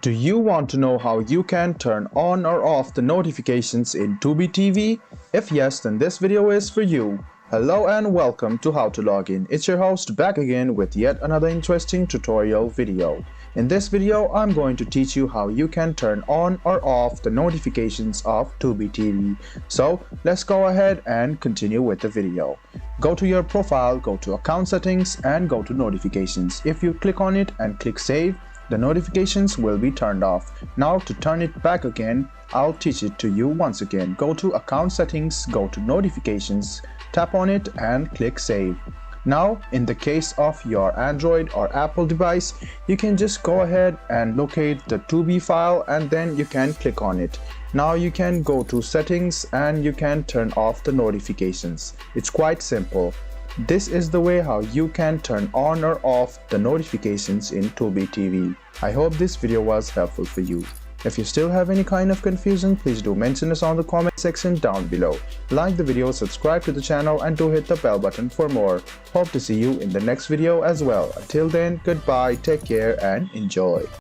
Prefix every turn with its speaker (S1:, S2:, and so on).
S1: Do you want to know how you can turn on or off the notifications in Tubi TV? If yes, then this video is for you. Hello and welcome to How to Log In. It's your host back again with yet another interesting tutorial video. In this video, I'm going to teach you how you can turn on or off the notifications of Tubi TV. So let's go ahead and continue with the video. Go to your profile, go to account settings and go to notifications. If you click on it and click save, the notifications will be turned off. Now to turn it back again, I'll teach it to you once again. Go to account settings, go to notifications, tap on it and click save. Now in the case of your Android or Apple device, you can just go ahead and locate the Tubi file and then you can click on it. Now you can go to settings and you can turn off the notifications. It's quite simple. This is the way how you can turn on or off the notifications in Tubi TV. I hope this video was helpful for you. If you still have any kind of confusion, please do mention us on the comment section down below. Like the video, subscribe to the channel and do hit the bell button for more. Hope to see you in the next video as well. Until then, goodbye, take care and enjoy.